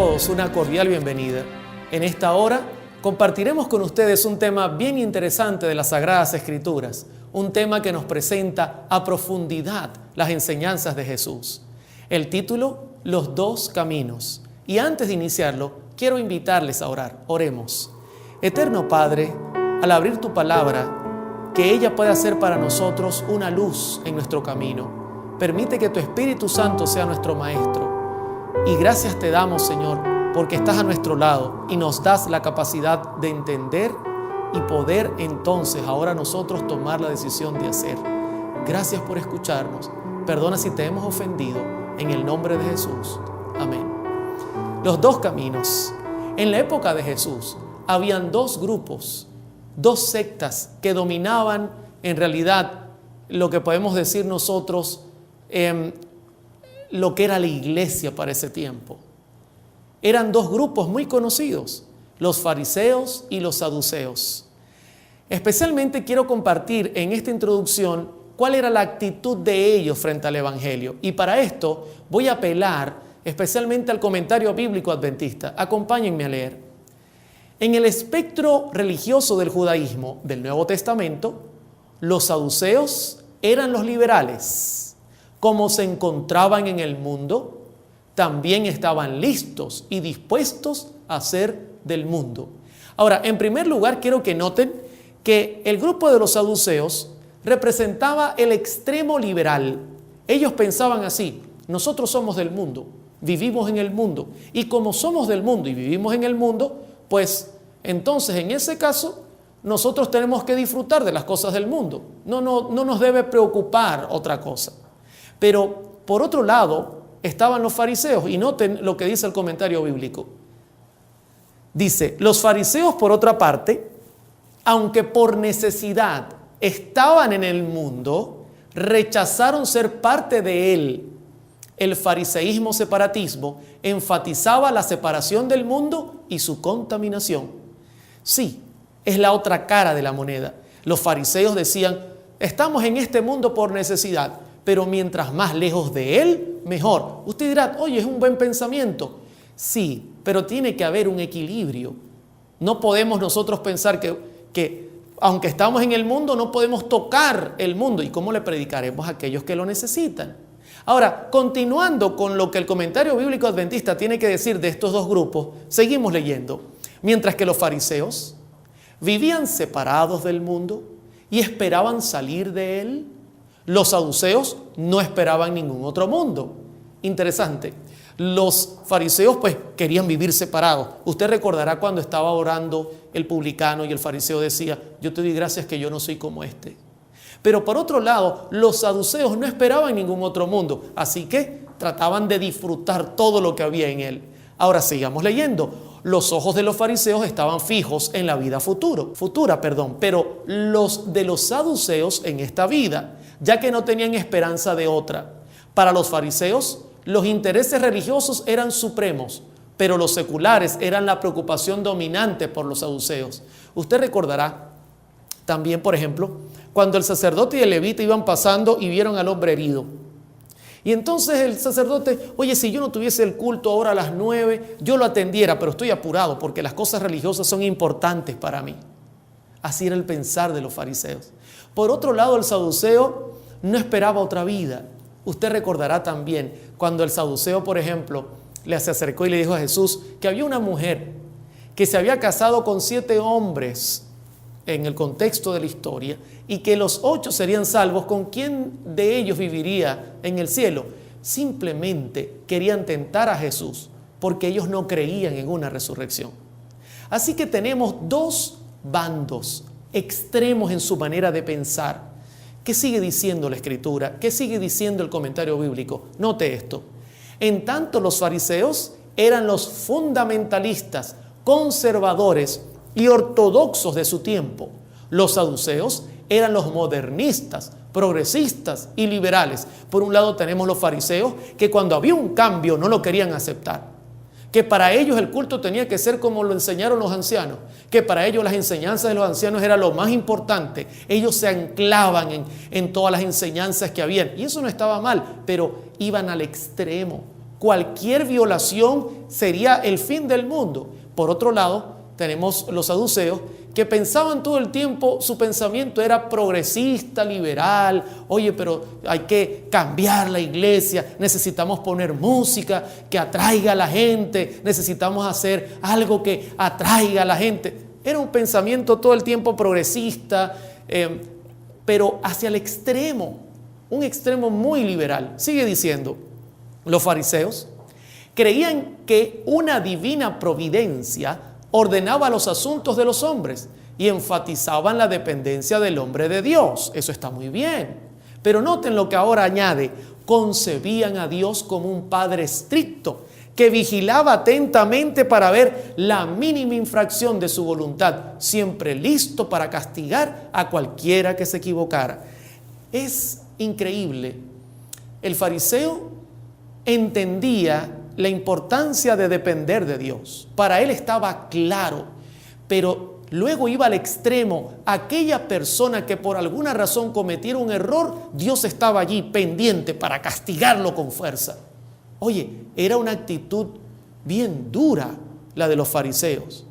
todos una cordial bienvenida. En esta hora compartiremos con ustedes un tema bien interesante de las Sagradas Escrituras, un tema que nos presenta a profundidad las enseñanzas de Jesús. El título, Los dos caminos. Y antes de iniciarlo, quiero invitarles a orar. Oremos. Eterno Padre, al abrir tu palabra, que ella pueda ser para nosotros una luz en nuestro camino. Permite que tu Espíritu Santo sea nuestro Maestro. Y gracias te damos, Señor, porque estás a nuestro lado y nos das la capacidad de entender y poder entonces ahora nosotros tomar la decisión de hacer. Gracias por escucharnos. Perdona si te hemos ofendido. En el nombre de Jesús. Amén. Los dos caminos. En la época de Jesús habían dos grupos, dos sectas que dominaban en realidad lo que podemos decir nosotros lo que era la iglesia para ese tiempo. Eran dos grupos muy conocidos, los fariseos y los saduceos. Especialmente quiero compartir en esta introducción cuál era la actitud de ellos frente al Evangelio. Y para esto voy a apelar especialmente al comentario bíblico adventista. Acompáñenme a leer. En el espectro religioso del judaísmo del Nuevo Testamento, los saduceos eran los liberales. Como se encontraban en el mundo, también estaban listos y dispuestos a ser del mundo. Ahora, en primer lugar, quiero que noten que el grupo de los saduceos representaba el extremo liberal. Ellos pensaban así: nosotros somos del mundo, vivimos en el mundo, y como somos del mundo y vivimos en el mundo, pues entonces en ese caso nosotros tenemos que disfrutar de las cosas del mundo. No nos debe preocupar otra cosa. Pero por otro lado estaban los fariseos, y noten lo que dice el comentario bíblico. Dice: los fariseos, por otra parte, aunque por necesidad estaban en el mundo, rechazaron ser parte de él. El fariseísmo separatismo enfatizaba la separación del mundo y su contaminación. Sí, es la otra cara de la moneda. Los fariseos decían: estamos en este mundo por necesidad, pero mientras más lejos de él, mejor. Usted dirá: oye, es un buen pensamiento. Sí, pero tiene que haber un equilibrio. No podemos nosotros pensar que aunque estamos en el mundo, no podemos tocar el mundo. ¿Y cómo le predicaremos a aquellos que lo necesitan? Ahora, continuando con lo que el comentario bíblico adventista tiene que decir de estos dos grupos, seguimos leyendo. Mientras que los fariseos vivían separados del mundo y esperaban salir de él, los saduceos no esperaban ningún otro mundo. Interesante. Los fariseos pues querían vivir separados. Usted recordará cuando estaba orando el publicano y el fariseo decía: yo te doy gracias que yo no soy como este. Pero por otro lado, los saduceos no esperaban ningún otro mundo, así que trataban de disfrutar todo lo que había en él. Ahora sigamos leyendo. Los ojos de los fariseos estaban fijos en la vida futura, pero los de los saduceos en esta vida, ya que no tenían esperanza de otra. Para los fariseos, los intereses religiosos eran supremos, pero los seculares eran la preocupación dominante por los saduceos. Usted recordará también, por ejemplo, cuando el sacerdote y el levita iban pasando y vieron al hombre herido. Y entonces el sacerdote: oye, si yo no tuviese el culto ahora a las 9, yo lo atendiera, pero estoy apurado porque las cosas religiosas son importantes para mí. Así era el pensar de los fariseos. Por otro lado, el saduceo no esperaba otra vida. Usted recordará también cuando el saduceo, por ejemplo, se acercó y le dijo a Jesús que había una mujer que se había casado con 7 hombres en el contexto de la historia, y que los 8 serían salvos. ¿Con quién de ellos viviría en el cielo? Simplemente querían tentar a Jesús porque ellos no creían en una resurrección. Así que tenemos dos bandos extremos en su manera de pensar. ¿Qué sigue diciendo la Escritura? ¿Qué sigue diciendo el comentario bíblico? Note esto. En tanto, los fariseos eran los fundamentalistas, conservadores y ortodoxos de su tiempo. Los saduceos eran los modernistas, progresistas y liberales. Por un lado tenemos los fariseos que cuando había un cambio no lo querían aceptar, que para ellos el culto tenía que ser como lo enseñaron los ancianos, que para ellos las enseñanzas de los ancianos era lo más importante. Ellos se anclaban en todas las enseñanzas que habían, y eso no estaba mal, pero iban al extremo. Cualquier violación sería el fin del mundo. Por otro lado, tenemos los saduceos que pensaban todo el tiempo, su pensamiento era progresista, liberal. Oye, pero hay que cambiar la iglesia, necesitamos poner música que atraiga a la gente, necesitamos hacer algo que atraiga a la gente. Era un pensamiento todo el tiempo progresista, pero hacia el extremo, un extremo muy liberal. Sigue diciendo, los fariseos creían que una divina providencia ordenaba los asuntos de los hombres y enfatizaban la dependencia del hombre de Dios. Eso está muy bien. Pero noten lo que ahora añade: concebían a Dios como un padre estricto que vigilaba atentamente para ver la mínima infracción de su voluntad, siempre listo para castigar a cualquiera que se equivocara. Es increíble. El fariseo entendía la importancia de depender de Dios. Para él estaba claro, pero luego iba al extremo. Aquella persona que por alguna razón cometiera un error, Dios estaba allí pendiente para castigarlo con fuerza. Oye, era una actitud bien dura la de los fariseos.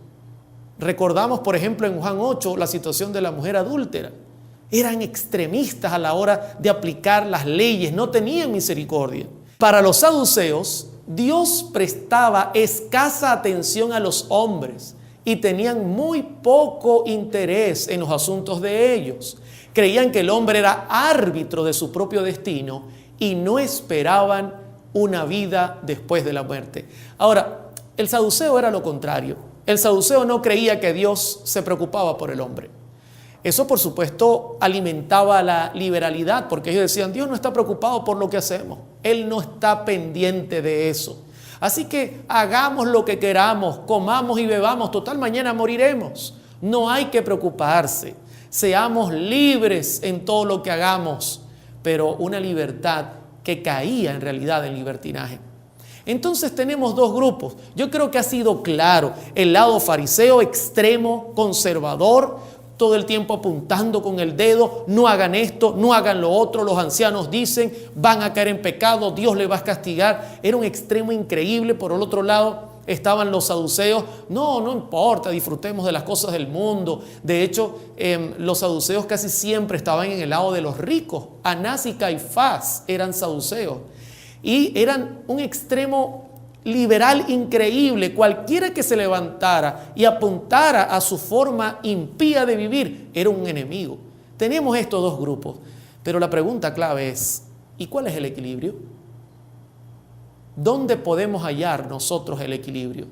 Recordamos, por ejemplo, en Juan 8, la situación de la mujer adúltera. Eran extremistas a la hora de aplicar las leyes, no tenían misericordia. Para los saduceos, Dios prestaba escasa atención a los hombres y tenían muy poco interés en los asuntos de ellos. Creían que el hombre era árbitro de su propio destino y no esperaban una vida después de la muerte. Ahora, el saduceo era lo contrario. El saduceo no creía que Dios se preocupaba por el hombre. Eso, por supuesto, alimentaba la liberalidad, porque ellos decían, Dios no está preocupado por lo que hacemos. Él no está pendiente de eso. Así que hagamos lo que queramos, comamos y bebamos, total, mañana moriremos. No hay que preocuparse. Seamos libres en todo lo que hagamos, pero una libertad que caía en realidad en libertinaje. Entonces tenemos dos grupos. Yo creo que ha sido claro: el lado fariseo extremo, conservador, todo el tiempo apuntando con el dedo, no hagan esto, no hagan lo otro, los ancianos dicen, van a caer en pecado, Dios les va a castigar. Era un extremo increíble. Por el otro lado estaban los saduceos, no importa, disfrutemos de las cosas del mundo. De hecho, los saduceos casi siempre estaban en el lado de los ricos. Anás y Caifás eran saduceos y eran un extremo liberal increíble. Cualquiera que se levantara y apuntara a su forma impía de vivir era un enemigo. Tenemos estos dos grupos, pero la pregunta clave es: ¿y cuál es el equilibrio? ¿Dónde podemos hallar nosotros el equilibrio?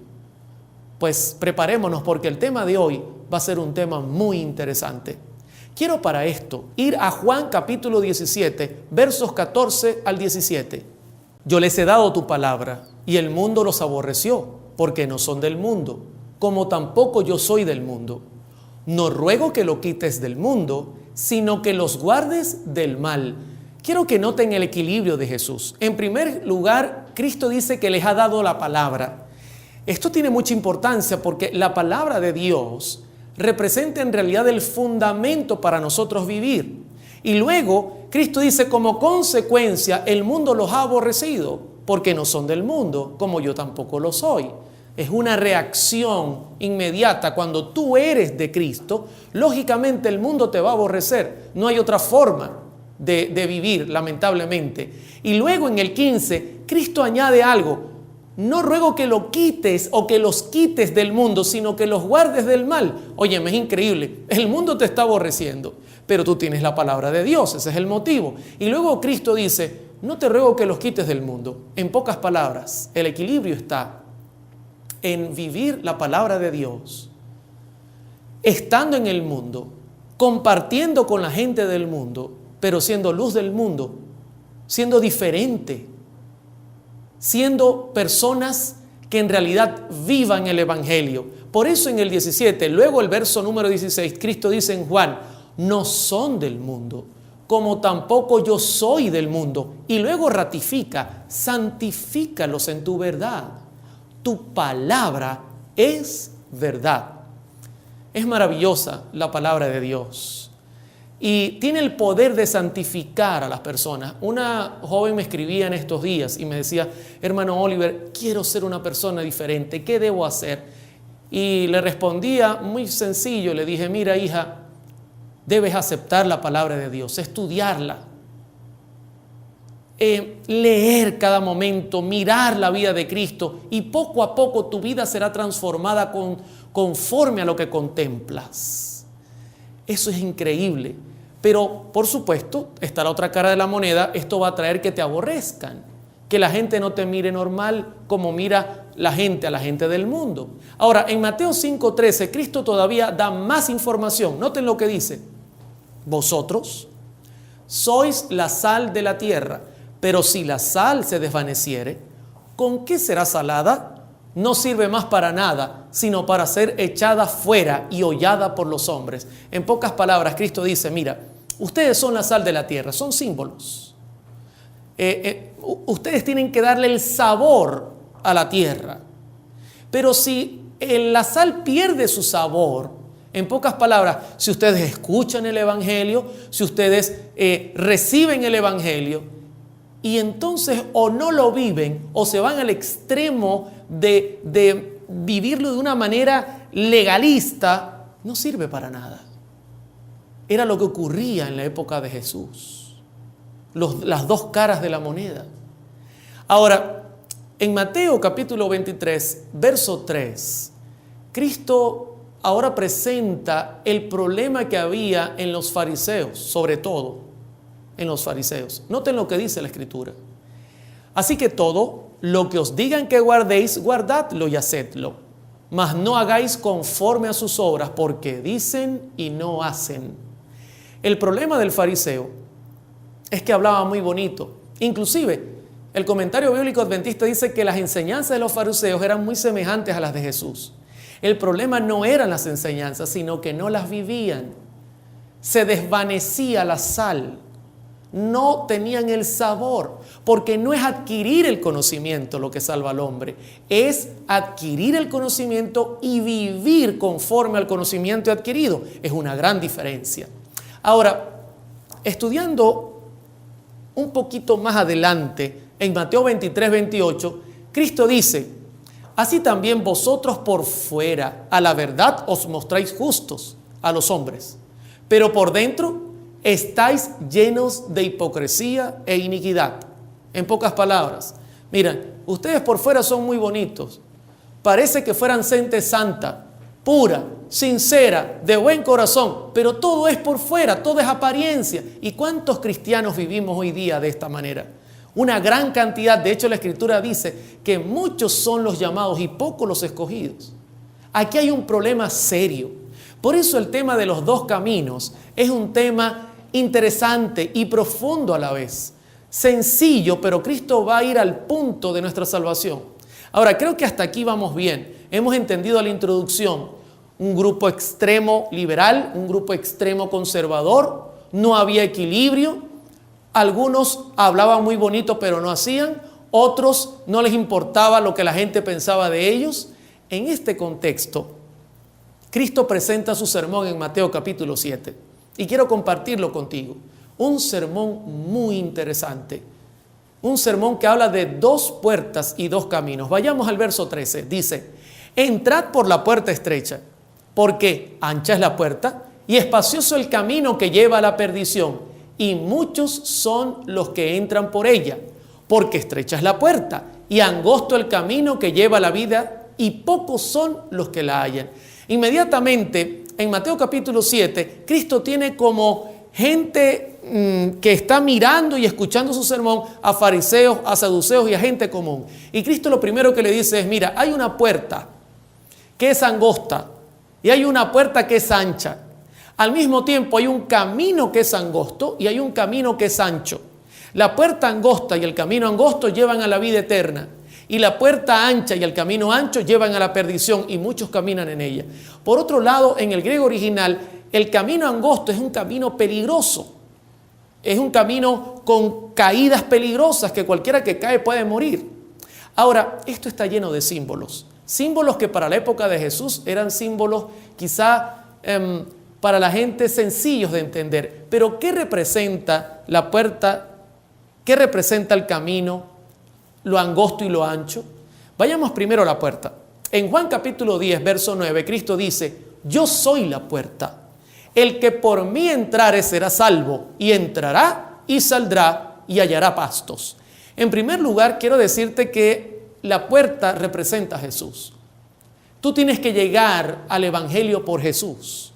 Pues preparémonos, porque el tema de hoy va a ser un tema muy interesante. Quiero para esto ir a Juan capítulo 17, versos 14 al 17. Yo les he dado tu palabra y el mundo los aborreció, porque no son del mundo, como tampoco yo soy del mundo. No ruego que lo quites del mundo, sino que los guardes del mal. Quiero que noten el equilibrio de Jesús. En primer lugar, Cristo dice que les ha dado la palabra. Esto tiene mucha importancia porque la palabra de Dios representa en realidad el fundamento para nosotros vivir. Y luego Cristo dice, como consecuencia, el mundo los ha aborrecido, porque no son del mundo, como yo tampoco lo soy. Es una reacción inmediata. Cuando tú eres de Cristo, lógicamente el mundo te va a aborrecer. No hay otra forma de vivir, lamentablemente. Y luego en el 15, Cristo añade algo: no ruego que lo quites o que los quites del mundo, sino que los guardes del mal. Óyeme, es increíble. El mundo te está aborreciendo, pero tú tienes la palabra de Dios. Ese es el motivo. Y luego Cristo dice, no te ruego que los quites del mundo. En pocas palabras, el equilibrio está en vivir la palabra de Dios, estando en el mundo, compartiendo con la gente del mundo, pero siendo luz del mundo, siendo diferente, siendo personas que en realidad vivan el Evangelio. Por eso en el 17, luego el verso número 16, Cristo dice en Juan, no son del mundo, como tampoco yo soy del mundo. Y luego ratifica, santifícalos en tu verdad. Tu palabra es verdad. Es maravillosa la palabra de Dios. y tiene el poder de santificar a las personas. Una joven me escribía en estos días y me decía: hermano Oliver, quiero ser una persona diferente, ¿qué debo hacer? Y le respondía muy sencillo, le dije: mira, hija, debes aceptar la palabra de Dios, estudiarla, leer cada momento, mirar la vida de Cristo, y poco a poco tu vida será transformada conforme a lo que contemplas. Eso es increíble. Pero, por supuesto, está la otra cara de la moneda. Esto va a traer que te aborrezcan, que la gente no te mire normal como mira la gente a la gente del mundo. Ahora, en Mateo 5:13, Cristo todavía da más información. Noten lo que dice: vosotros sois la sal de la tierra, pero si la sal se desvaneciere, ¿con qué será salada? No sirve más para nada, sino para ser echada fuera y hollada por los hombres. En pocas palabras, Cristo dice: mira, ustedes son la sal de la tierra, son símbolos. Ustedes tienen que darle el sabor a la tierra. Pero si la sal pierde su sabor, en pocas palabras, si ustedes escuchan el Evangelio, si ustedes reciben el Evangelio, y entonces o no lo viven o se van al extremo de vivirlo de una manera legalista, no sirve para nada. Era lo que ocurría en la época de Jesús. Las dos caras de la moneda. Ahora, en Mateo capítulo 23, verso 3, Cristo ahora presenta el problema que había en los fariseos, sobre todo en los fariseos. Noten lo que dice la Escritura. Así que todo lo que os digan que guardéis, guardadlo y hacedlo, mas no hagáis conforme a sus obras, porque dicen y no hacen. El problema del fariseo es que hablaba muy bonito. Inclusive, el comentario bíblico adventista dice que las enseñanzas de los fariseos eran muy semejantes a las de Jesús. El problema no eran las enseñanzas, sino que no las vivían. Se desvanecía la sal. No tenían el sabor, porque no es adquirir el conocimiento lo que salva al hombre, es adquirir el conocimiento y vivir conforme al conocimiento adquirido. Es una gran diferencia. Ahora, estudiando un poquito más adelante, en Mateo 23, 28, Cristo dice: así también vosotros por fuera a la verdad os mostráis justos a los hombres, pero por dentro estáis llenos de hipocresía e iniquidad. En pocas palabras, miren, ustedes por fuera son muy bonitos, parece que fueran gente santa, pura, sincera, de buen corazón, pero todo es por fuera, todo es apariencia. ¿Y cuántos cristianos vivimos hoy día de esta manera? Una gran cantidad. De hecho, la Escritura dice que muchos son los llamados y pocos los escogidos. Aquí hay un problema serio. Por eso el tema de los dos caminos es un tema interesante y profundo a la vez. Sencillo, pero Cristo va a ir al punto de nuestra salvación. Ahora, creo que hasta aquí vamos bien. Hemos entendido la introducción. Un grupo extremo liberal, un grupo extremo conservador. No había equilibrio. Algunos hablaban muy bonito, pero no hacían. Otros no les importaba lo que la gente pensaba de ellos. En este contexto, Cristo presenta su sermón en Mateo capítulo 7. Y quiero compartirlo contigo. Un sermón muy interesante. Un sermón que habla de dos puertas y dos caminos. Vayamos al verso 13. Dice: entrad por la puerta estrecha, porque ancha es la puerta y espacioso el camino que lleva a la perdición, y muchos son los que entran por ella. Porque estrecha es la puerta y angosto el camino que lleva a la vida, y pocos son los que la hallan. Inmediatamente, en Mateo capítulo 7, Cristo tiene como gente que está mirando y escuchando su sermón a fariseos, a saduceos y a gente común. Y Cristo lo primero que le dice es: mira, hay una puerta que es angosta y hay una puerta que es ancha. Al mismo tiempo hay un camino que es angosto y hay un camino que es ancho. La puerta angosta y el camino angosto llevan a la vida eterna. Y la puerta ancha y el camino ancho llevan a la perdición, y muchos caminan en ella. Por otro lado, en el griego original, el camino angosto es un camino peligroso. Es un camino con caídas peligrosas que cualquiera que cae puede morir. Ahora, esto está lleno de símbolos. Símbolos que para la época de Jesús eran símbolos quizá para la gente sencillos de entender. Pero ¿qué representa la puerta? ¿Qué representa el camino, lo angosto y lo ancho? Vayamos primero a la puerta. En Juan capítulo 10, verso 9, Cristo dice: yo soy la puerta. El que por mí entrare será salvo, y entrará y saldrá y hallará pastos. En primer lugar, quiero decirte que la puerta representa a Jesús. Tú tienes que llegar al Evangelio por Jesús.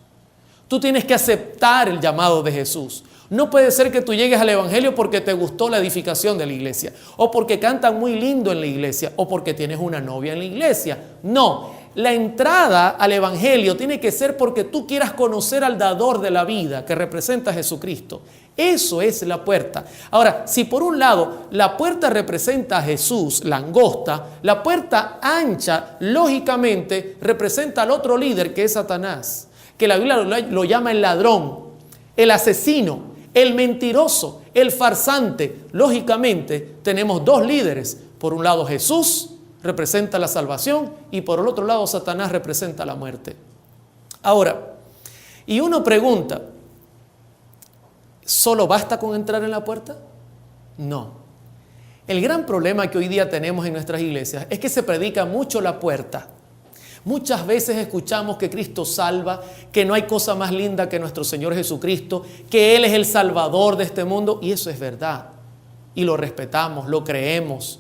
Tú tienes que aceptar el llamado de Jesús. No puede ser que tú llegues al Evangelio porque te gustó la edificación de la iglesia, o porque cantan muy lindo en la iglesia, o porque tienes una novia en la iglesia. No, la entrada al Evangelio tiene que ser porque tú quieras conocer al dador de la vida, que representa a Jesucristo. Eso es la puerta. Ahora, si por un lado la puerta representa a Jesús, la angosta, la puerta ancha, lógicamente, representa al otro líder, que es Satanás, que la Biblia lo llama el ladrón, el asesino, el mentiroso, el farsante. Lógicamente, tenemos dos líderes. Por un lado, Jesús representa la salvación, y por el otro lado, Satanás representa la muerte. Ahora, y uno pregunta, ¿solo basta con entrar en la puerta? No. El gran problema que hoy día tenemos en nuestras iglesias es que se predica mucho la puerta. Muchas veces escuchamos que Cristo salva, que no hay cosa más linda que nuestro Señor Jesucristo, que Él es el Salvador de este mundo, y eso es verdad. Y lo respetamos, lo creemos,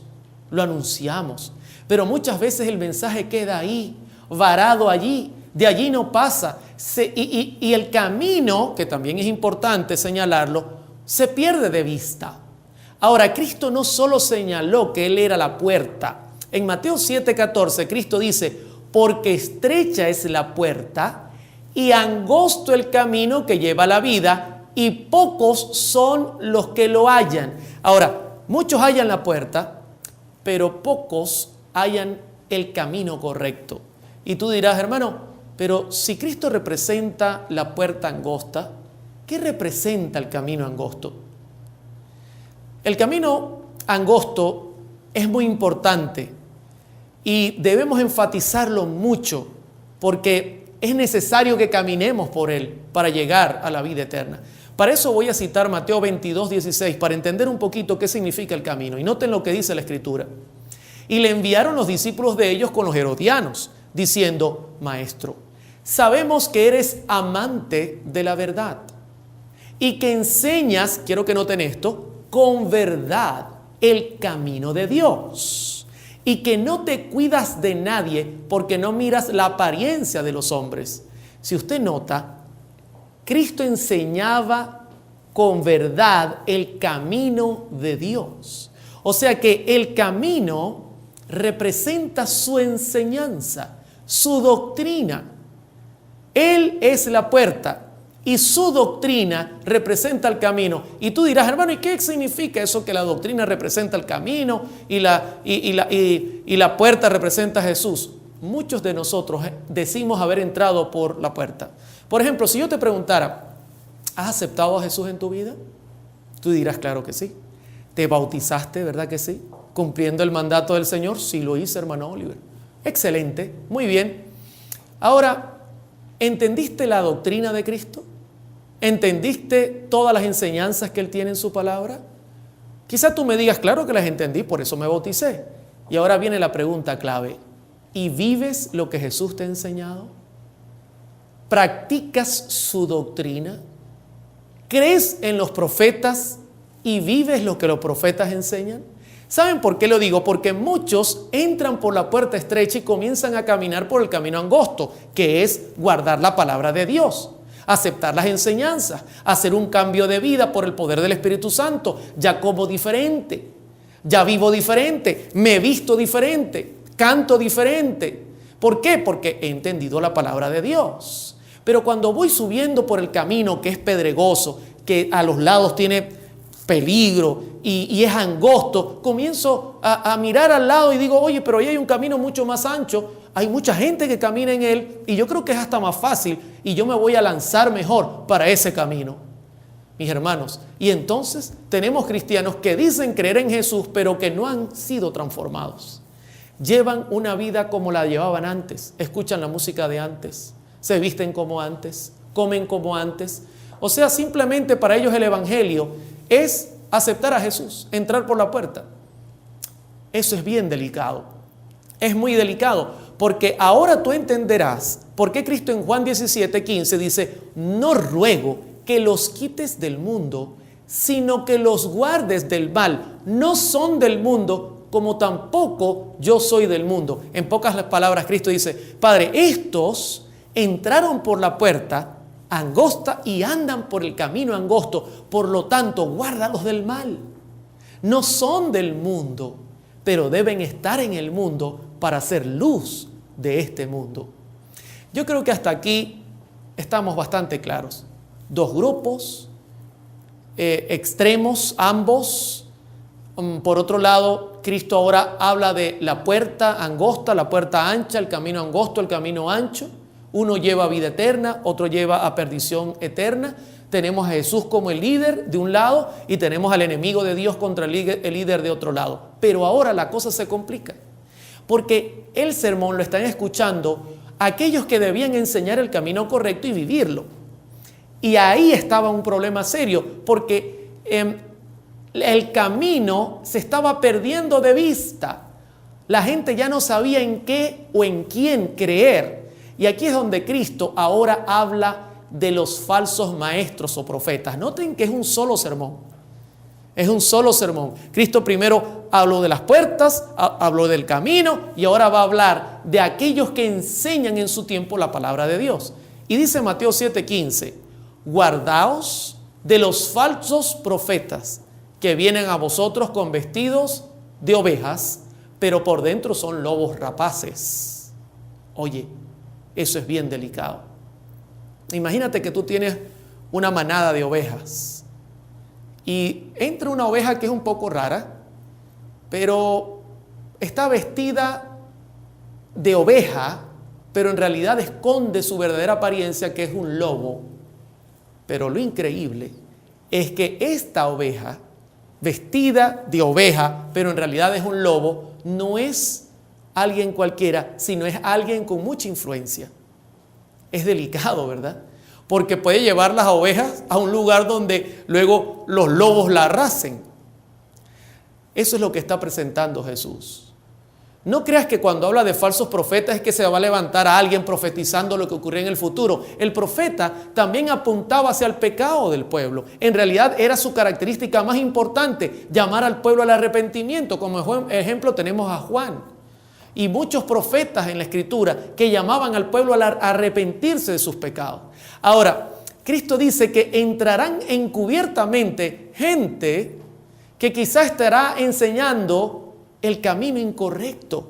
lo anunciamos. Pero muchas veces el mensaje queda ahí, varado allí, de allí no pasa. Y el camino, que también es importante señalarlo, se pierde de vista. Ahora, Cristo no solo señaló que Él era la puerta. En Mateo 7:14, Cristo dice: porque estrecha es la puerta y angosto el camino que lleva a la vida, y pocos son los que lo hallan. Ahora, muchos hallan la puerta, pero pocos hallan el camino correcto. Y tú dirás: hermano, pero si Cristo representa la puerta angosta, ¿qué representa el camino angosto? El camino angosto es muy importante y debemos enfatizarlo mucho, porque es necesario que caminemos por él para llegar a la vida eterna. Para eso voy a citar Mateo 22:16 para entender un poquito qué significa el camino. Y noten lo que dice la Escritura. Y le enviaron los discípulos de ellos con los herodianos, diciendo: Maestro, sabemos que eres amante de la verdad y que enseñas, quiero que noten esto, con verdad el camino de Dios, y que no te cuidas de nadie porque no miras la apariencia de los hombres. Si usted nota, Cristo enseñaba con verdad el camino de Dios. O sea que el camino representa su enseñanza, su doctrina. Él es la puerta y su doctrina representa el camino. Y tú dirás: hermano, ¿y qué significa eso que la doctrina representa el camino y la puerta representa a Jesús? Muchos de nosotros decimos haber entrado por la puerta. Por ejemplo, si yo te preguntara: ¿has aceptado a Jesús en tu vida? Tú dirás: claro que sí. ¿Te bautizaste, verdad que sí? ¿Cumpliendo el mandato del Señor? Sí, lo hice, hermano Oliver. Excelente, muy bien. Ahora, ¿entendiste la doctrina de Cristo? ¿Entendiste todas las enseñanzas que Él tiene en su palabra? Quizá tú me digas: claro que las entendí, por eso me bauticé. Y ahora viene la pregunta clave: ¿y vives lo que Jesús te ha enseñado? ¿Practicas su doctrina? ¿Crees en los profetas y vives lo que los profetas enseñan? ¿Saben por qué lo digo? Porque muchos entran por la puerta estrecha y comienzan a caminar por el camino angosto, que es guardar la palabra de Dios, aceptar las enseñanzas, hacer un cambio de vida por el poder del Espíritu Santo. Ya como diferente, ya vivo diferente, me he visto diferente, canto diferente. ¿Por qué? Porque he entendido la palabra de Dios. Pero cuando voy subiendo por el camino que es pedregoso, que a los lados tiene peligro y es angosto, comienzo a mirar al lado y digo: oye, pero ahí hay un camino mucho más ancho, hay mucha gente que camina en él y yo creo que es hasta más fácil y yo me voy a lanzar mejor para ese camino. Mis hermanos, y entonces tenemos cristianos que dicen creer en Jesús, pero que no han sido transformados. Llevan una vida como la llevaban antes, escuchan la música de antes, se visten como antes, comen como antes. O sea, simplemente para ellos el evangelio es aceptar a Jesús, entrar por la puerta. Eso es bien delicado. Es muy delicado, porque ahora tú entenderás por qué Cristo en Juan 17:15 dice: no ruego que los quites del mundo, sino que los guardes del mal. No son del mundo, como tampoco yo soy del mundo. En pocas palabras, Cristo dice: Padre, estos entraron por la puerta angosta y andan por el camino angosto, por lo tanto, guárdalos del mal. No son del mundo, pero deben estar en el mundo para ser luz de este mundo. Yo creo que hasta aquí estamos bastante claros. Dos grupos, extremos ambos. Por otro lado, Cristo ahora habla de la puerta angosta, la puerta ancha, el camino angosto, el camino ancho. Uno lleva a vida eterna, otro lleva a perdición eterna. Tenemos a Jesús como el líder de un lado y tenemos al enemigo de Dios contra el líder de otro lado. Pero ahora la cosa se complica, porque el sermón lo están escuchando aquellos que debían enseñar el camino correcto y vivirlo. Y ahí estaba un problema serio, porque el camino se estaba perdiendo de vista. La gente ya no sabía en qué o en quién creer. Y aquí es donde Cristo ahora habla de los falsos maestros o profetas. Noten que es un solo sermón. Es un solo sermón. Cristo primero habló de las puertas, habló del camino, y ahora va a hablar de aquellos que enseñan en su tiempo la palabra de Dios. Y dice Mateo 7:15: guardaos de los falsos profetas que vienen a vosotros con vestidos de ovejas, pero por dentro son lobos rapaces. Oye, eso es bien delicado. Imagínate que tú tienes una manada de ovejas y entra una oveja que es un poco rara, pero está vestida de oveja, pero en realidad esconde su verdadera apariencia, que es un lobo. Pero lo increíble es que esta oveja, vestida de oveja, pero en realidad es un lobo, no es alguien cualquiera, sino es alguien con mucha influencia. Es delicado, ¿verdad? Porque puede llevar las ovejas a un lugar donde luego los lobos la arrasen. Eso es lo que está presentando Jesús. No creas que cuando habla de falsos profetas es que se va a levantar a alguien profetizando lo que ocurrió en el futuro. El profeta también apuntaba hacia el pecado del pueblo. En realidad era su característica más importante, llamar al pueblo al arrepentimiento. Como ejemplo tenemos a Juan y muchos profetas en la Escritura que llamaban al pueblo a arrepentirse de sus pecados. Ahora, Cristo dice que entrarán encubiertamente gente que quizás estará enseñando el camino incorrecto,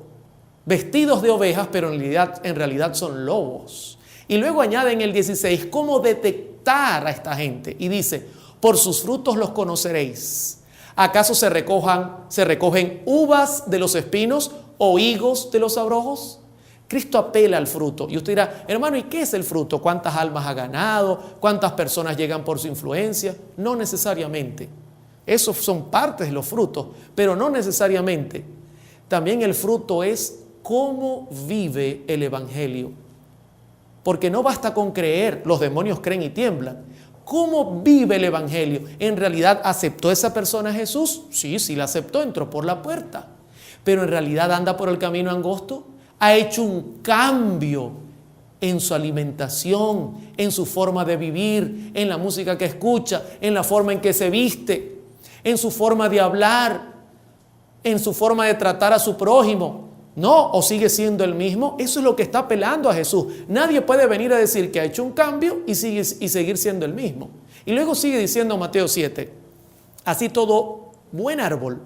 vestidos de ovejas, pero en realidad son lobos. Y luego añade en el 16 cómo detectar a esta gente. Y dice: por sus frutos los conoceréis. ¿Acaso se recogen uvas de los espinos o higos de los abrojos? Cristo apela al fruto. Y usted dirá: hermano, ¿y qué es el fruto? ¿Cuántas almas ha ganado? ¿Cuántas personas llegan por su influencia? No necesariamente. Esos son partes de los frutos, pero no necesariamente. También el fruto es cómo vive el evangelio. Porque no basta con creer, los demonios creen y tiemblan. ¿Cómo vive el evangelio? ¿En realidad aceptó esa persona a Jesús? Sí, la aceptó, entró por la puerta. Pero en realidad anda por el camino angosto. Ha hecho un cambio en su alimentación, en su forma de vivir, en la música que escucha, en la forma en que se viste, en su forma de hablar, en su forma de tratar a su prójimo. No, o sigue siendo el mismo. Eso es lo que está apelando a Jesús. Nadie puede venir a decir que ha hecho un cambio y seguir siendo el mismo. Y luego sigue diciendo Mateo 7: así todo buen árbol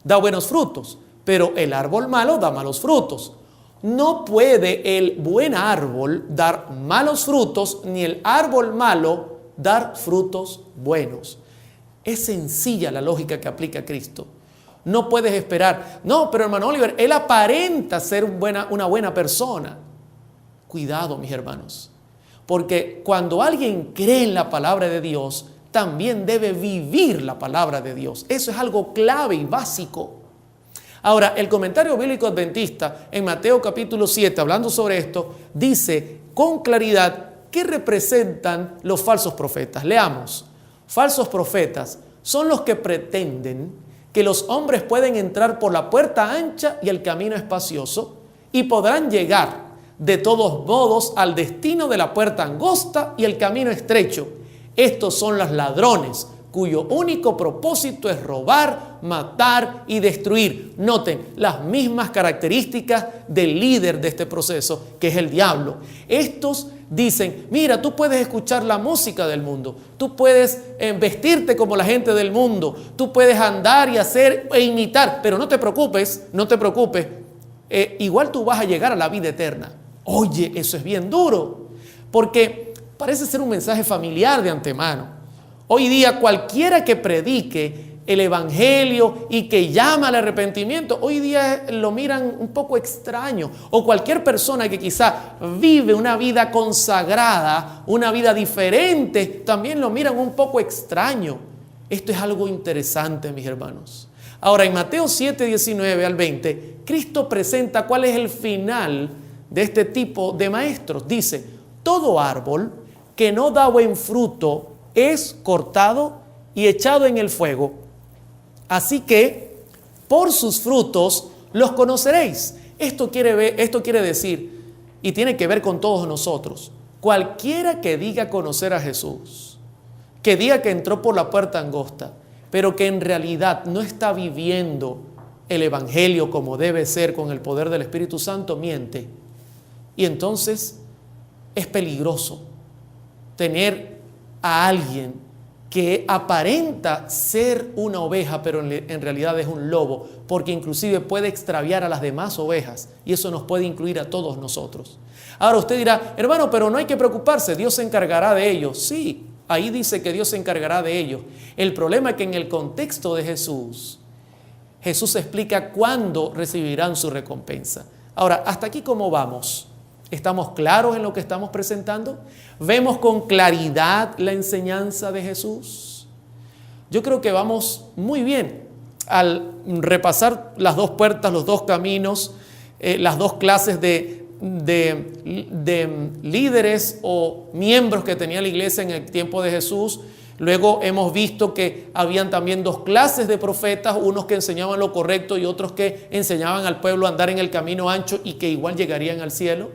da buenos frutos, pero el árbol malo da malos frutos. No puede el buen árbol dar malos frutos, ni el árbol malo dar frutos buenos. Es sencilla la lógica que aplica Cristo. No puedes esperar: no, pero hermano Oliver, él aparenta ser una buena persona. Cuidado, mis hermanos, porque cuando alguien cree en la palabra de Dios, también debe vivir la palabra de Dios. Eso es algo clave y básico. Ahora, el comentario bíblico adventista en Mateo capítulo 7, hablando sobre esto, dice con claridad ¿qué representan los falsos profetas? Leamos. Falsos profetas son los que pretenden que los hombres pueden entrar por la puerta ancha y el camino espacioso y podrán llegar de todos modos al destino de la puerta angosta y el camino estrecho. Estos son los ladrones, cuyo único propósito es robar, matar y destruir. Noten las mismas características del líder de este proceso, que es el diablo. Estos dicen, mira, tú puedes escuchar la música del mundo, tú puedes vestirte como la gente del mundo, tú puedes andar y hacer e imitar, pero no te preocupes, igual tú vas a llegar a la vida eterna. Oye, eso es bien duro, porque parece ser un mensaje familiar de antemano. Hoy día cualquiera que predique el evangelio y que llama al arrepentimiento, hoy día lo miran un poco extraño. O cualquier persona que quizá vive una vida consagrada, una vida diferente, también lo miran un poco extraño. Esto es algo interesante, mis hermanos. Ahora, en Mateo 7, 19 al 20, Cristo presenta cuál es el final de este tipo de maestros. Dice, todo árbol que no da buen fruto es cortado y echado en el fuego. Así que por sus frutos los conoceréis. Esto quiere decir, y tiene que ver con todos nosotros, cualquiera que diga conocer a Jesús, que diga que entró por la puerta angosta, pero que en realidad no está viviendo el evangelio como debe ser con el poder del Espíritu Santo, miente. Y entonces es peligroso tener a alguien que aparenta ser una oveja, pero en realidad es un lobo, porque inclusive puede extraviar a las demás ovejas, y eso nos puede incluir a todos nosotros. Ahora usted dirá, hermano, pero no hay que preocuparse, Dios se encargará de ellos. Sí, ahí dice que Dios se encargará de ellos. El problema es que en el contexto de Jesús explica cuándo recibirán su recompensa. Ahora, hasta aquí, ¿cómo vamos? ¿Estamos claros en lo que estamos presentando? ¿Vemos con claridad la enseñanza de Jesús? Yo creo que vamos muy bien al repasar las dos puertas, los dos caminos, las dos clases de líderes o miembros que tenía la iglesia en el tiempo de Jesús. Luego hemos visto que habían también dos clases de profetas, unos que enseñaban lo correcto y otros que enseñaban al pueblo a andar en el camino ancho y que igual llegarían al cielo.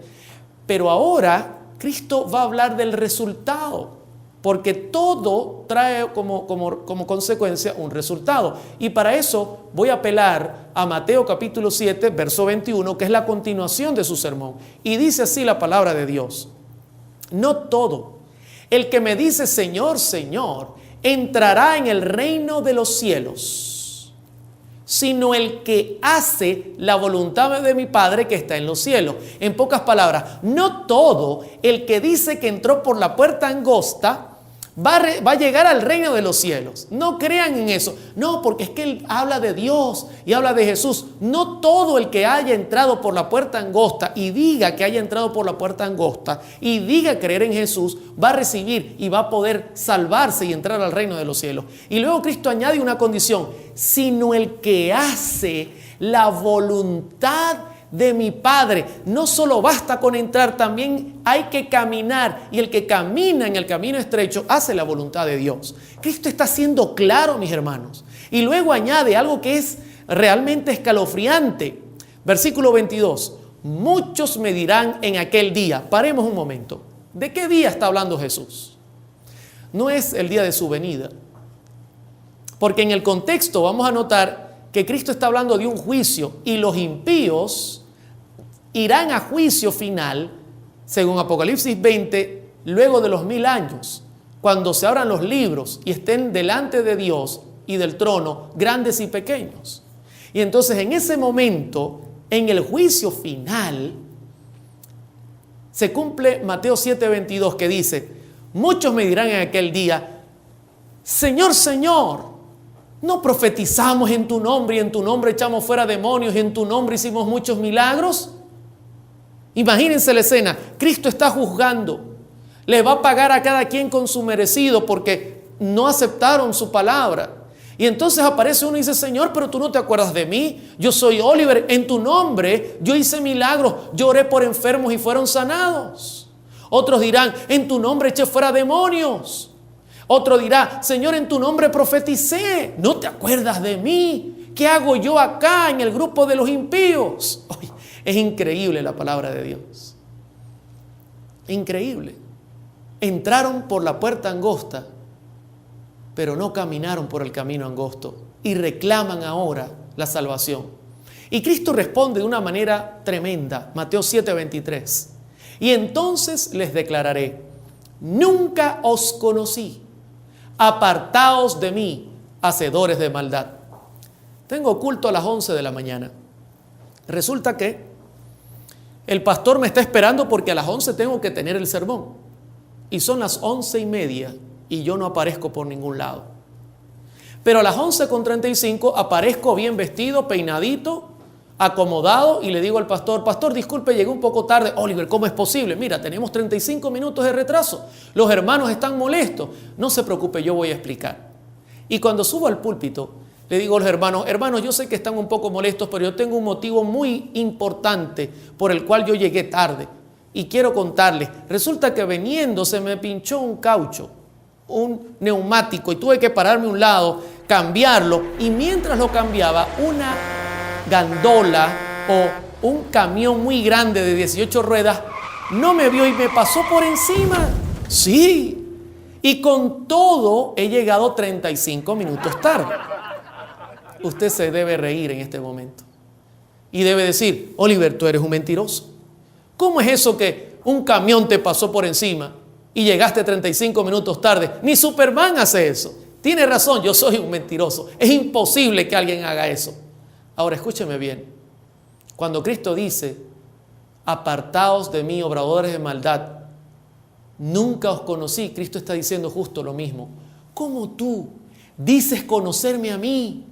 Pero ahora Cristo va a hablar del resultado, porque todo trae como consecuencia un resultado. Y para eso voy a apelar a Mateo capítulo 7, verso 21, que es la continuación de su sermón. Y dice así la palabra de Dios: no todo el que me dice Señor, Señor, entrará en el reino de los cielos, sino el que hace la voluntad de mi Padre que está en los cielos. En pocas palabras, no todo el que dice que entró por la puerta angosta va a llegar al reino de los cielos. No crean en eso. No, porque es que él habla de Dios y habla de Jesús. No todo el que haya entrado por la puerta angosta y diga que haya entrado por la puerta angosta y diga creer en Jesús va a recibir y va a poder salvarse y entrar al reino de los cielos. Y luego Cristo añade una condición: sino el que hace la voluntad de mi Padre. No solo basta con entrar, también hay que caminar, y el que camina en el camino estrecho hace la voluntad de Dios. Cristo está siendo claro, mis hermanos, y luego añade algo que es realmente escalofriante. Versículo 22: muchos me dirán en aquel día. Paremos un momento. ¿De qué día está hablando Jesús? No es el día de su venida, porque en el contexto vamos a notar que Cristo está hablando de un juicio, y los impíos irán a juicio final, según Apocalipsis 20, luego de los 1000 años, cuando se abran los libros y estén delante de Dios y del trono, grandes y pequeños. Y entonces en ese momento, en el juicio final, se cumple Mateo 7:22, que dice: muchos me dirán en aquel día, Señor, Señor, ¿no profetizamos en tu nombre y en tu nombre echamos fuera demonios y en tu nombre hicimos muchos milagros? Imagínense la escena. Cristo está juzgando. Le va a pagar a cada quien con su merecido porque no aceptaron su palabra. Y entonces aparece uno y dice: Señor, pero tú no te acuerdas de mí. Yo soy Oliver. En tu nombre yo hice milagros. Yo oré por enfermos y fueron sanados. Otros dirán, en tu nombre eché fuera demonios. Otro dirá, Señor, en tu nombre profeticé. ¿No te acuerdas de mí? ¿Qué hago yo acá en el grupo de los impíos? Oye, es increíble la palabra de Dios. Increíble. Entraron por la puerta angosta, pero no caminaron por el camino angosto y reclaman ahora la salvación. Y Cristo responde de una manera tremenda. Mateo 7:23. Y entonces les declararé, nunca os conocí. Apartaos de mí, hacedores de maldad. Tengo culto a las 11 de la mañana. Resulta que el pastor me está esperando porque a las 11 tengo que tener el sermón. Y son las 11:30 y yo no aparezco por ningún lado. Pero a las 11:35 aparezco bien vestido, peinadito, acomodado y le digo al pastor, pastor, disculpe, llegué un poco tarde. Oliver, ¿cómo es posible? Mira, tenemos 35 minutos de retraso. Los hermanos están molestos. No se preocupe, yo voy a explicar. Y cuando subo al púlpito, le digo a los hermanos, yo sé que están un poco molestos, pero yo tengo un motivo muy importante por el cual yo llegué tarde. Y quiero contarles, resulta que veniendo se me pinchó un caucho, un neumático, y tuve que pararme a un lado, cambiarlo, y mientras lo cambiaba, una gandola o un camión muy grande de 18 ruedas no me vio y me pasó por encima. Sí, y con todo he llegado 35 minutos tarde. Usted se debe reír en este momento y debe decir, Oliver, tú eres un mentiroso. ¿Cómo es eso que un camión te pasó por encima y llegaste 35 minutos tarde? Ni Superman hace eso. Tiene razón, yo soy un mentiroso. Es imposible que alguien haga eso. Ahora escúcheme bien. Cuando Cristo dice, apartaos de mí, obradores de maldad, nunca os conocí, Cristo está diciendo justo lo mismo. ¿Cómo tú dices conocerme a mí?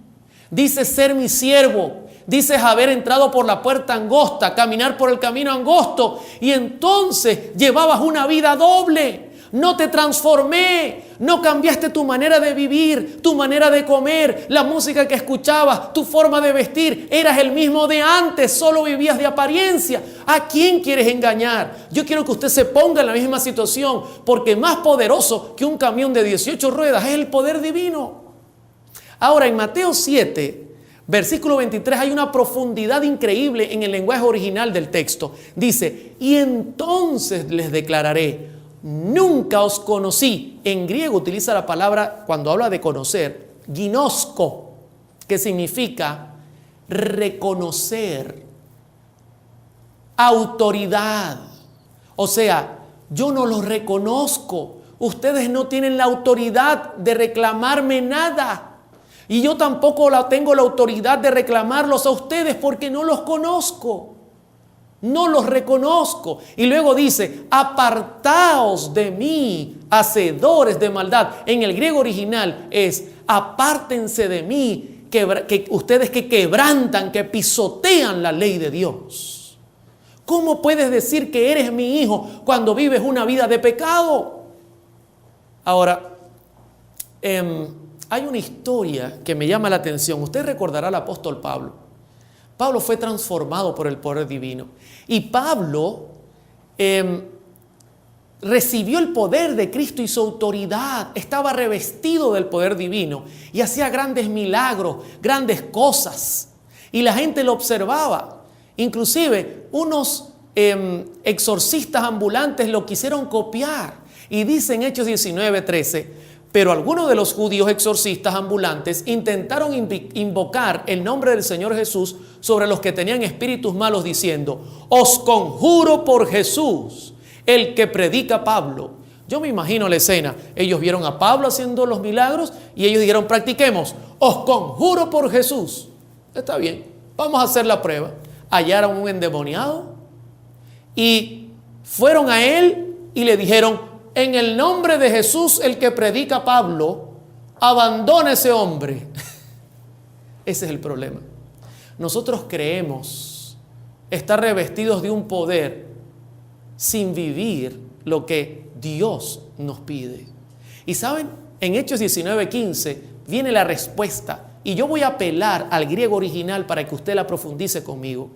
Dices ser mi siervo, dices haber entrado por la puerta angosta, caminar por el camino angosto, y entonces llevabas una vida doble. No te transformé, no cambiaste tu manera de vivir, tu manera de comer, la música que escuchabas, tu forma de vestir. Eras el mismo de antes, solo vivías de apariencia. ¿A quién quieres engañar? Yo quiero que usted se ponga en la misma situación, porque más poderoso que un camión de 18 ruedas es el poder divino. Ahora, en Mateo 7, versículo 23, hay una profundidad increíble en el lenguaje original del texto. Dice, y entonces les declararé, nunca os conocí. En griego utiliza la palabra, cuando habla de conocer, ginosko, que significa reconocer, autoridad. O sea, yo no los reconozco. Ustedes no tienen la autoridad de reclamarme nada. Y yo tampoco tengo la autoridad de reclamarlos a ustedes porque no los conozco. No los reconozco. Y luego dice, apartaos de mí, hacedores de maldad. En el griego original es, apártense de mí, que ustedes que quebrantan, que pisotean la ley de Dios. ¿Cómo puedes decir que eres mi hijo cuando vives una vida de pecado? Ahora, hay una historia que me llama la atención. Usted recordará al apóstol Pablo. Pablo fue transformado por el poder divino. Y Pablo recibió el poder de Cristo y su autoridad. Estaba revestido del poder divino y hacía grandes milagros, grandes cosas. Y la gente lo observaba. Inclusive unos exorcistas ambulantes lo quisieron copiar. Y dice en Hechos 19:13, pero algunos de los judíos exorcistas ambulantes intentaron invocar el nombre del Señor Jesús sobre los que tenían espíritus malos, diciendo, os conjuro por Jesús, el que predica Pablo. Yo me imagino la escena. Ellos vieron a Pablo haciendo los milagros y ellos dijeron, practiquemos, os conjuro por Jesús. Está bien, vamos a hacer la prueba. Hallaron un endemoniado y fueron a él y le dijeron, en el nombre de Jesús, el que predica Pablo, abandona ese hombre. Ese es el problema. Nosotros creemos estar revestidos de un poder sin vivir lo que Dios nos pide. Y saben, en Hechos 19:15 viene la respuesta. Y yo voy a apelar al griego original para que usted la profundice conmigo.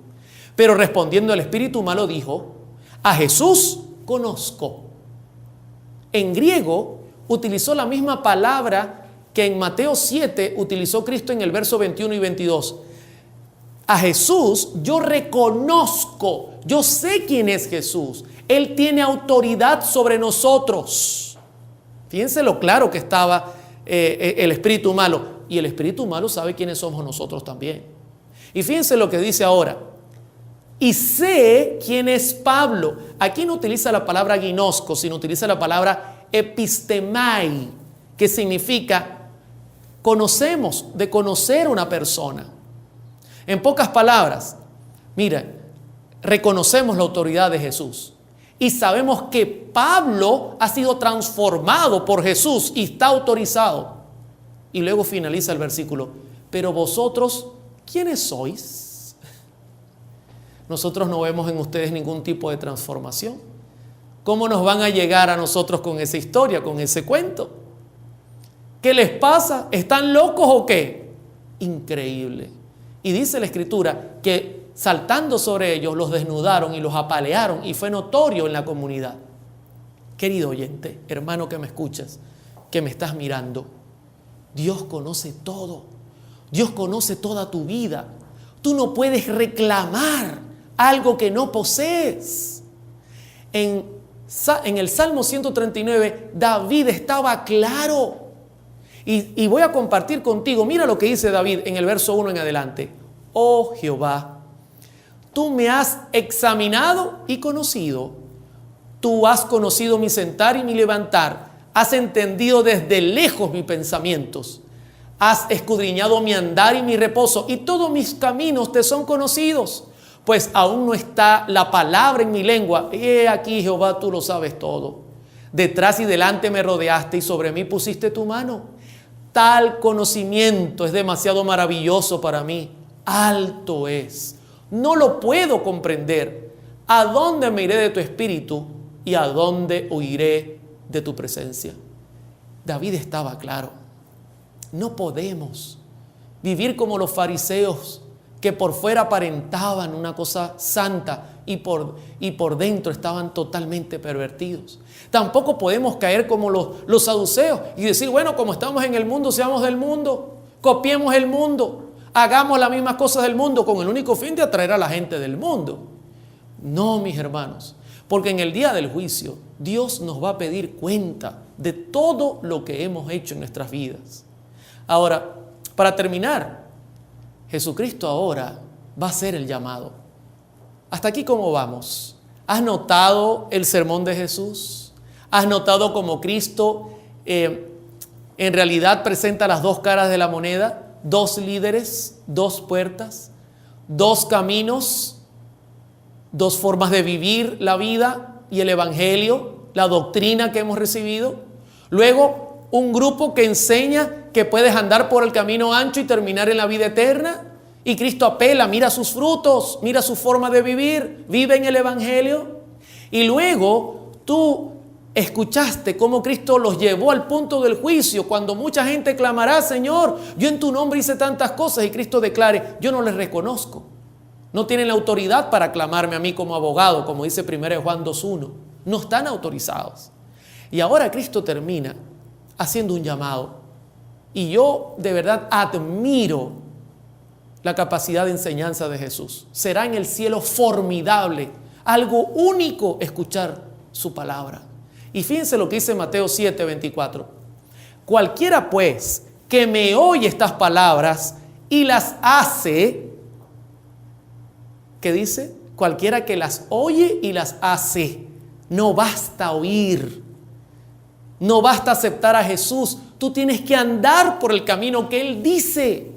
Pero respondiendo el espíritu malo dijo, a Jesús conozco. En griego utilizó la misma palabra que en Mateo 7 utilizó Cristo en el verso 21 y 22. A Jesús yo reconozco, yo sé quién es Jesús. Él tiene autoridad sobre nosotros. Fíjense lo claro que estaba el espíritu malo. Y el espíritu malo sabe quiénes somos nosotros también. Y fíjense lo que dice ahora. Y sé quién es Pablo. Aquí no utiliza la palabra ginosco, sino utiliza la palabra epistemai, que significa conocemos, de conocer una persona. En pocas palabras, mira, reconocemos la autoridad de Jesús y sabemos que Pablo ha sido transformado por Jesús y está autorizado. Y luego finaliza el versículo, pero vosotros, ¿quiénes sois? Nosotros no vemos en ustedes ningún tipo de transformación. ¿Cómo nos van a llegar a nosotros con esa historia, con ese cuento? ¿Qué les pasa? ¿Están locos o qué? Increíble. Y dice la Escritura que saltando sobre ellos los desnudaron y los apalearon y fue notorio en la comunidad. Querido oyente, hermano que me escuchas, que me estás mirando, Dios conoce todo. Dios conoce toda tu vida. Tú no puedes reclamar algo que no posees. En el Salmo 139, David estaba claro. Y voy a compartir contigo, mira lo que dice David en el verso 1 en adelante. Oh Jehová, tú me has examinado y conocido. Tú has conocido mi sentar y mi levantar. Has entendido desde lejos mis pensamientos. Has escudriñado mi andar y mi reposo. Y todos mis caminos te son conocidos. Pues aún no está la palabra en mi lengua. He aquí, Jehová, tú lo sabes todo. Detrás y delante me rodeaste y sobre mí pusiste tu mano. Tal conocimiento es demasiado maravilloso para mí. Alto es. No lo puedo comprender. ¿A dónde me iré de tu espíritu y a dónde huiré de tu presencia? David estaba claro. No podemos vivir como los fariseos que por fuera aparentaban una cosa santa y por dentro estaban totalmente pervertidos. Tampoco podemos caer como los saduceos y decir, bueno, como estamos en el mundo, seamos del mundo, copiemos el mundo, hagamos las mismas cosas del mundo con el único fin de atraer a la gente del mundo. No, mis hermanos, porque en el día del juicio Dios nos va a pedir cuenta de todo lo que hemos hecho en nuestras vidas. Ahora, para terminar, Jesucristo ahora va a hacer el llamado. ¿Hasta aquí cómo vamos? ¿Has notado el sermón de Jesús? ¿Has notado cómo Cristo en realidad presenta las dos caras de la moneda? Dos líderes, dos puertas, dos caminos, dos formas de vivir la vida y el evangelio, la doctrina que hemos recibido. Luego, un grupo que enseña que puedes andar por el camino ancho y terminar en la vida eterna. Y Cristo apela, mira sus frutos, mira su forma de vivir, vive en el evangelio. Y luego tú escuchaste cómo Cristo los llevó al punto del juicio, cuando mucha gente clamará, Señor, yo en tu nombre hice tantas cosas, y Cristo declare, yo no les reconozco. No tienen la autoridad para clamarme a mí como abogado, como dice 1 Juan 2:1. No están autorizados. Y ahora Cristo termina haciendo un llamado. Y yo de verdad admiro la capacidad de enseñanza de Jesús. Será en el cielo formidable, algo único escuchar su palabra. Y fíjense lo que dice Mateo 7:24. Cualquiera pues que me oye estas palabras y las hace, ¿qué dice? Cualquiera que las oye y las hace. No basta oír. No basta aceptar a Jesús. Tú tienes que andar por el camino que Él dice.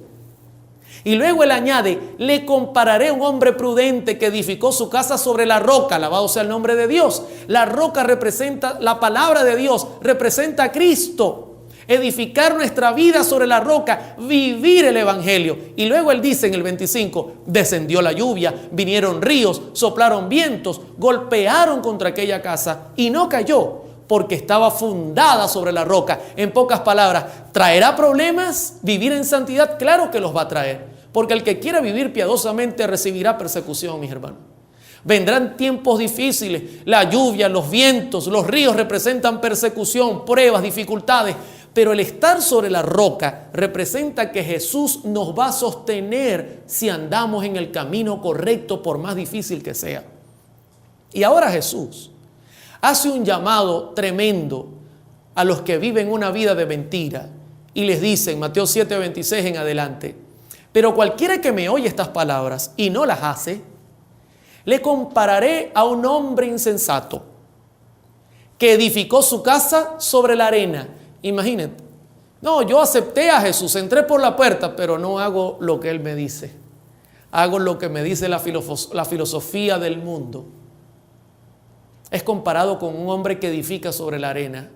Y luego Él añade, le compararé a un hombre prudente que edificó su casa sobre la roca, alabado sea el nombre de Dios. La roca representa, la palabra de Dios representa a Cristo. Edificar nuestra vida sobre la roca, vivir el evangelio. Y luego Él dice en el 25, descendió la lluvia, vinieron ríos, soplaron vientos, golpearon contra aquella casa y no cayó, porque estaba fundada sobre la roca. En pocas palabras, ¿traerá problemas vivir en santidad? Claro que los va a traer, porque el que quiera vivir piadosamente recibirá persecución, mis hermanos. Vendrán tiempos difíciles, la lluvia, los vientos, los ríos representan persecución, pruebas, dificultades. Pero el estar sobre la roca representa que Jesús nos va a sostener si andamos en el camino correcto, por más difícil que sea. Y ahora Jesús hace un llamado tremendo a los que viven una vida de mentira y les dice en Mateo 7:26 en adelante: pero cualquiera que me oye estas palabras y no las hace, le compararé a un hombre insensato que edificó su casa sobre la arena. Imagínate, no, yo acepté a Jesús, entré por la puerta, pero no hago lo que Él me dice. Hago lo que me dice la filosofía del mundo. Es comparado con un hombre que edifica sobre la arena,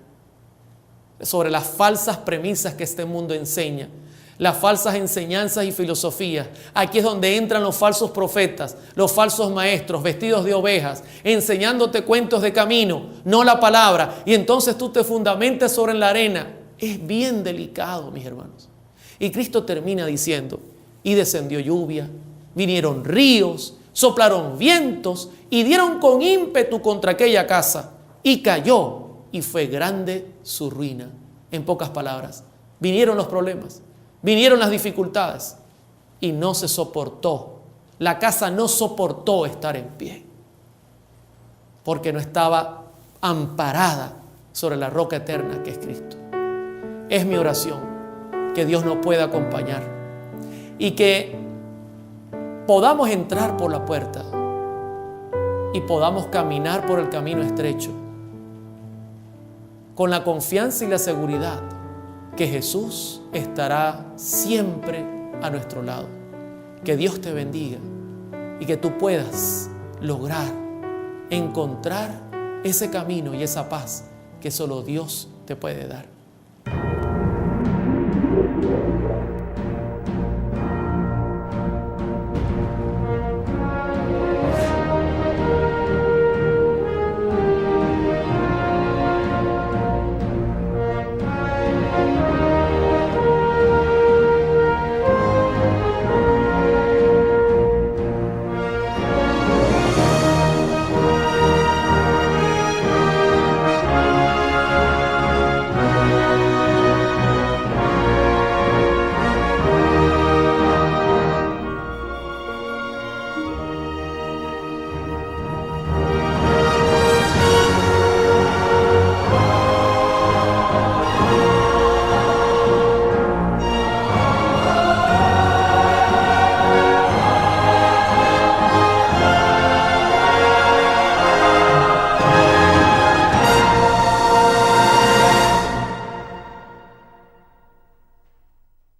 sobre las falsas premisas que este mundo enseña, las falsas enseñanzas y filosofías. Aquí es donde entran los falsos profetas, los falsos maestros vestidos de ovejas, enseñándote cuentos de camino, no la palabra, y entonces tú te fundamentas sobre la arena. Es bien delicado, mis hermanos. Y Cristo termina diciendo: y descendió lluvia, vinieron ríos, soplaron vientos y dieron con ímpetu contra aquella casa, y cayó, y fue grande su ruina. En pocas palabras, vinieron los problemas, vinieron las dificultades y no se soportó. La casa no soportó estar en pie porque no estaba amparada sobre la roca eterna que es Cristo. Es mi oración que Dios nos pueda acompañar y que podamos entrar por la puerta y podamos caminar por el camino estrecho con la confianza y la seguridad que Jesús estará siempre a nuestro lado. Que Dios te bendiga y que tú puedas lograr encontrar ese camino y esa paz que solo Dios te puede dar.